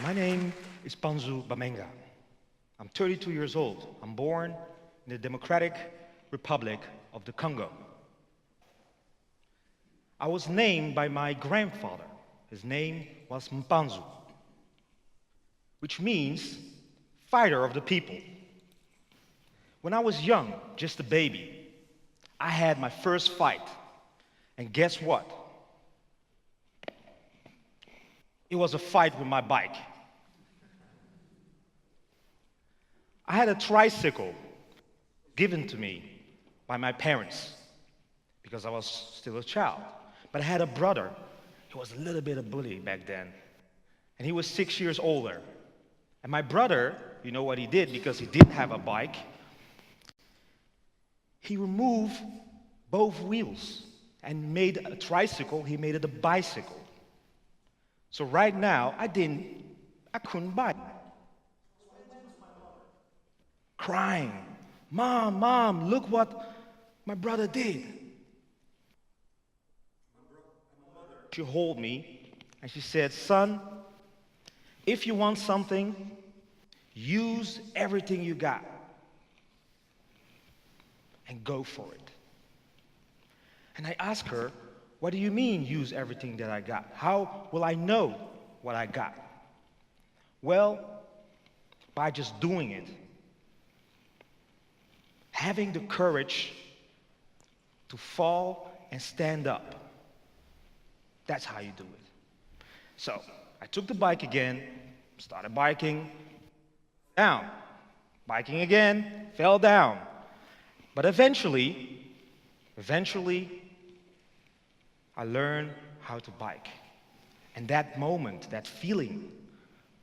My name is Mpanzu Bamenga. I'm 32 years old. I'm born in the Democratic Republic of the Congo. I was named by my grandfather. His name was Mpanzu, which means fighter of the people. When I was young, just a baby, I had my first fight. And guess what? It was a fight with my bike. I had a tricycle given to me by my parents because I was still a child. But I had a brother. He was a little bit of a bully back then. And he was 6 years older. And my brother, you know what he did because he didn't have a bike? He removed both wheels and made a tricycle, he made it a bicycle. So right now, I couldn't bike. Crying, Mom, look what my brother did. She held me and she said, son, if you want something, use everything you got and go for it. And I asked her, what do you mean use everything that I got? How will I know what I got? Well, by just doing it. Having the courage to fall and stand up. That's how you do it. So I took the bike again, started biking, down. Biking again, fell down. But eventually, I learned how to bike. And that moment, that feeling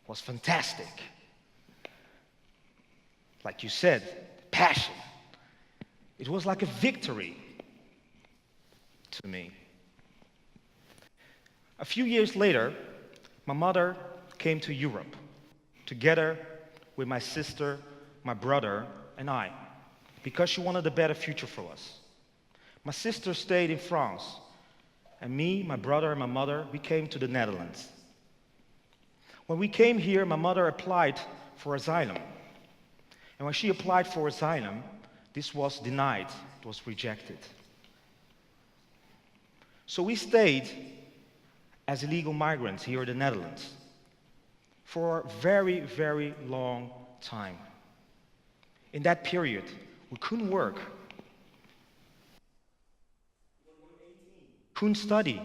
was fantastic. Like you said, passion. It was like a victory to me. A few years later, my mother came to Europe, together with my sister, my brother, and I, because she wanted a better future for us. My sister stayed in France, and me, my brother, and my mother, we came to the Netherlands. When we came here, my mother applied for asylum. And when she applied for asylum, this was denied, it was rejected. So we stayed as illegal migrants here in the Netherlands for a very, very long time. In that period, we couldn't work, couldn't study,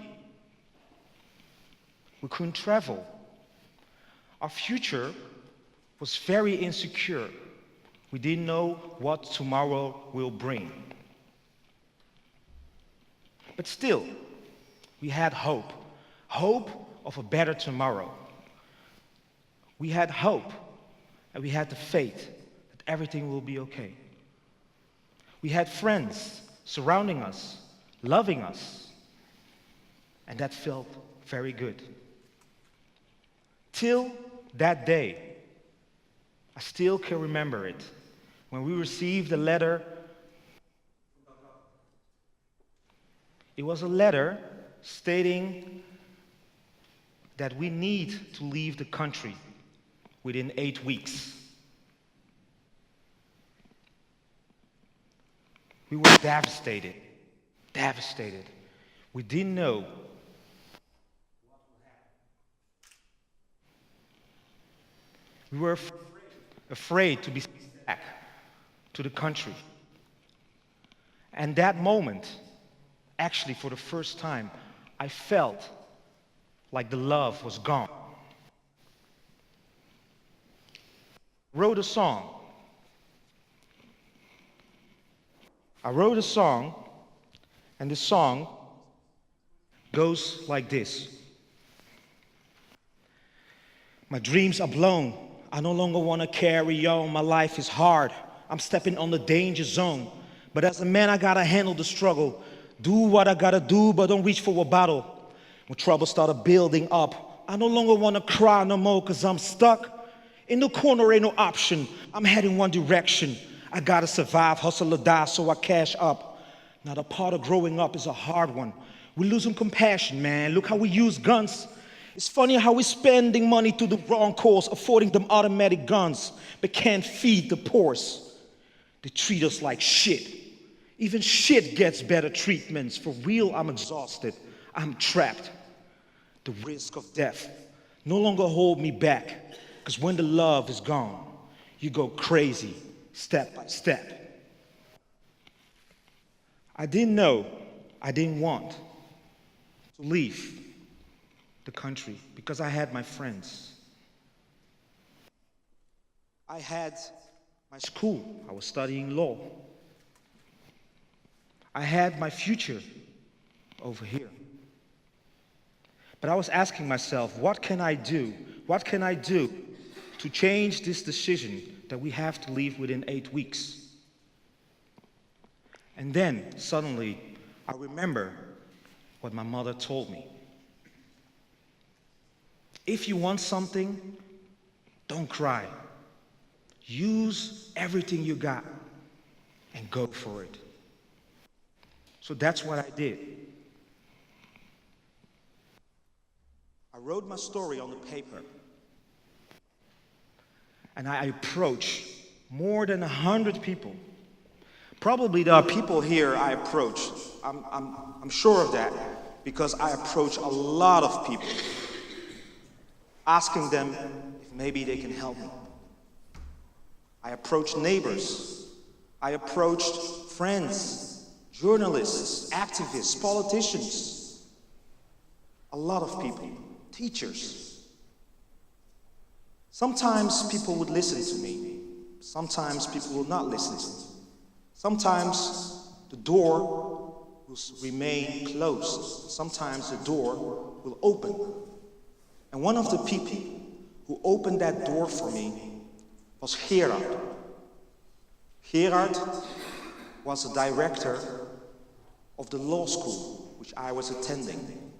we couldn't travel. Our future was very insecure. We didn't know what tomorrow will bring. But still, we had hope of a better tomorrow. We had hope, and we had the faith that everything will be okay. We had friends surrounding us, loving us, and that felt very good. Till that day, I still can remember it, when we received a letter. It was a letter stating that we need to leave the country within 8 weeks. We were devastated. We didn't know. We were afraid to be sent back to the country. And that moment, actually for the first time, I felt like the love was gone. I wrote a song, and the song goes like this. My dreams are blown. I no longer want to carry on. My life is hard. I'm stepping on the danger zone. But as a man, I gotta handle the struggle. Do what I gotta do, but don't reach for a bottle. When trouble started building up, I no longer want to cry no more, cause I'm stuck. In the corner ain't no option. I'm heading one direction. I gotta survive, hustle or die, so I cash up. Now the part of growing up is a hard one. We're losing compassion, man. Look how we use guns. It's funny how we're spending money to the wrong cause, affording them automatic guns, but can't feed the poor. They treat us like shit. Even shit gets better treatments. For real, I'm exhausted. I'm trapped. The risk of death no longer hold me back, because when the love is gone, you go crazy, step by step. I didn't know, I didn't want to leave the country because I had my friends. I had my school. I was studying law. I had my future over here. But I was asking myself, what can I do? What can I do to change this decision that we have to leave within 8 weeks? And then, suddenly, I remember what my mother told me. If you want something, don't cry. Use everything you got and go for it. So that's what I did. I wrote my story on the paper. And I approached more than 100 people. Probably there are people here I approach. I'm sure of that, because I approach a lot of people, asking them if maybe they can help me. I approached neighbors. I approached friends, journalists, activists, politicians, a lot of people, teachers. Sometimes people would listen to me. Sometimes people will not listen to me. Sometimes the door will remain closed. Sometimes the door will open. And one of the people who opened that door for me was Gerard. Gerard was the director of the law school which I was attending.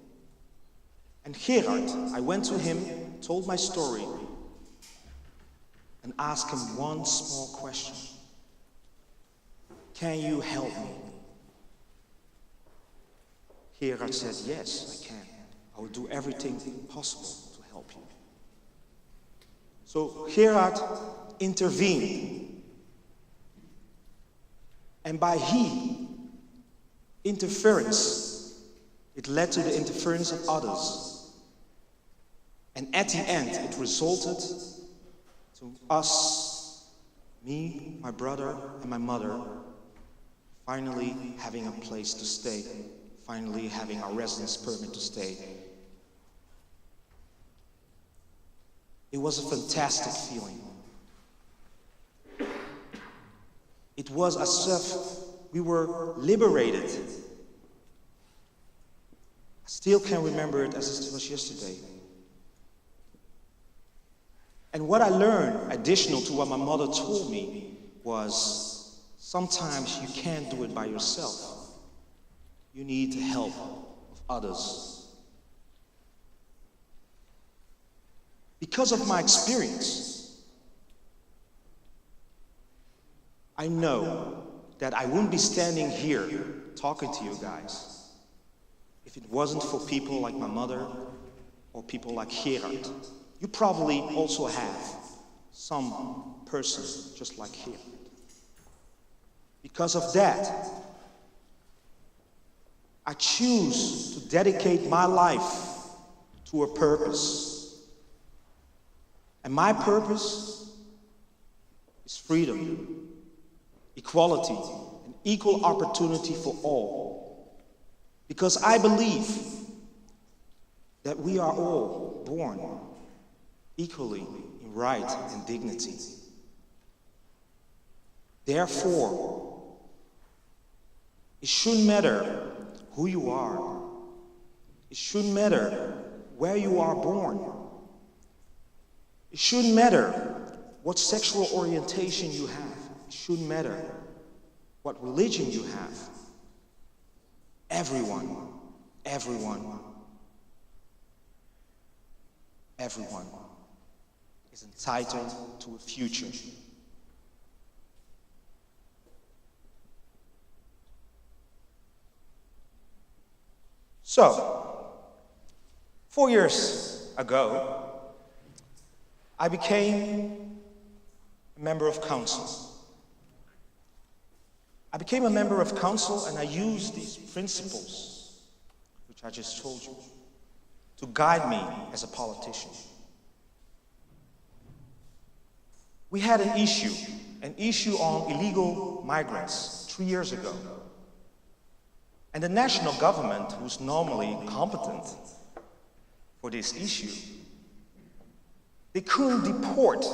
And Gerard, I went to him, told my story, and asked him one small question. Can you help me? Gerard said, yes, I can. I will do everything possible to help you. So Gerard intervened. And by interference, it led to the interference of others. And at the end, it resulted to us, me, my brother, and my mother, finally having a place to stay, finally having our residence permit to stay. It was a fantastic feeling. It was as if we were liberated. I still can remember it as it was yesterday. And what I learned, additional to what my mother told me, was sometimes you can't do it by yourself. You need the help of others. Because of my experience, I know that I wouldn't be standing here talking to you guys if it wasn't for people like my mother or people like Gerard. You probably also have some person just like Gerard. Because of that, I choose to dedicate my life to a purpose. And my purpose is freedom, equality, and equal opportunity for all. Because I believe that we are all born equally in right and dignity. Therefore, it shouldn't matter who you are. It shouldn't matter where you are born. It shouldn't matter what sexual orientation you have. It shouldn't matter what religion you have. Everyone is entitled to a future. So, 4 years ago, I became a member of council. I became a member of council and I used these principles, which I just told you, to guide me as a politician. We had an issue on illegal migrants 3 years ago. And the national government, who's normally competent for this issue, they couldn't deport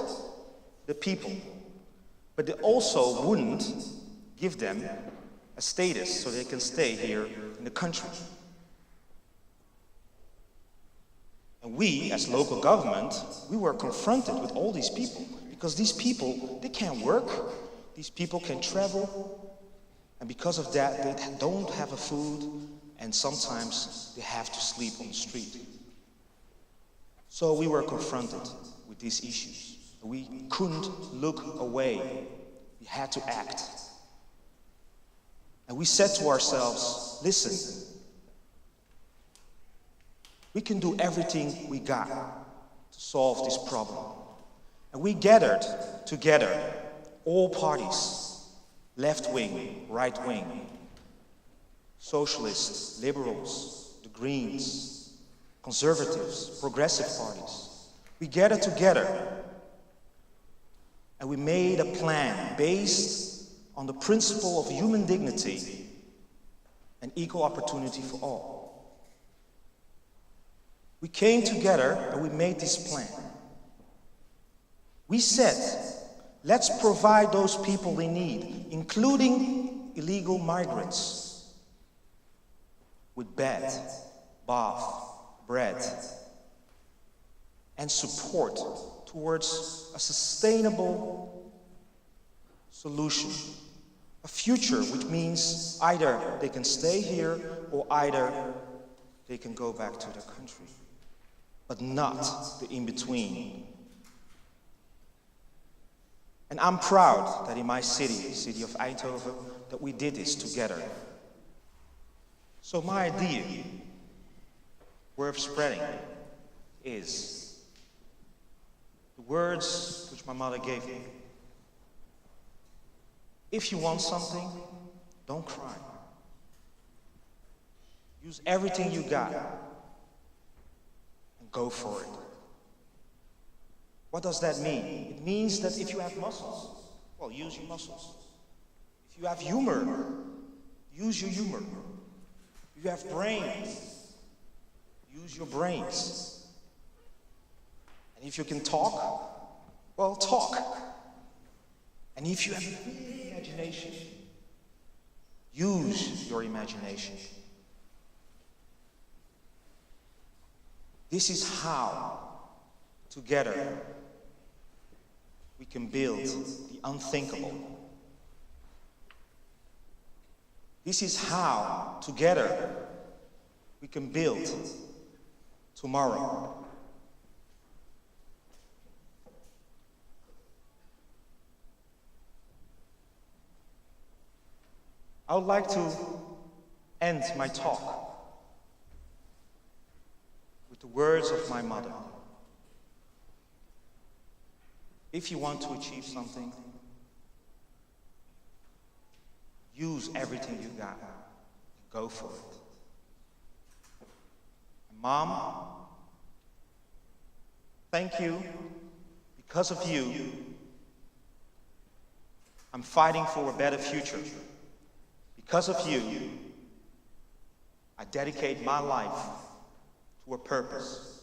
the people, but they also wouldn't give them a status so they can stay here in the country. And we, as local government, we were confronted with all these people, because these people, they can't work, these people can travel, and because of that, they don't have a food, and sometimes they have to sleep on the street. So we were confronted with these issues. We couldn't look away. We had to act. And we said to ourselves, listen, we can do everything we got to solve this problem. And we gathered together all parties, left wing, right wing, socialists, liberals, the Greens, conservatives, progressive parties. We gathered together and we made a plan based on the principle of human dignity and equal opportunity for all. We came together and we made this plan. We said, let's provide those people they need, including illegal migrants, with bed, bath, bread, and support towards a sustainable solution. A future which means either they can stay here or either they can go back to their country, but not the in-between. And I'm proud that in my city of Eindhoven, that we did this together. So my idea, worth spreading, is the words which my mother gave me. If you want something, don't cry. Use everything you got and go for it. What does that mean? It means that if you have muscles, well, use your muscles. If you have humor, use your humor. If you have brains, use your brains. And if you can talk, well, talk. And if you have imagination, use your imagination. This is how, together, we can build the unthinkable. This is how, together, we can build tomorrow. I would like to end my talk with the words of my mother. If you want to achieve something, use everything you got. Go for it. And Mom, thank you. Because of you, I'm fighting for a better future. Because of you, I dedicate my life to a purpose.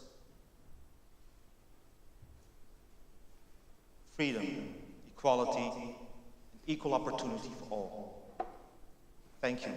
Freedom, equality, and equal opportunity for all. Thank you.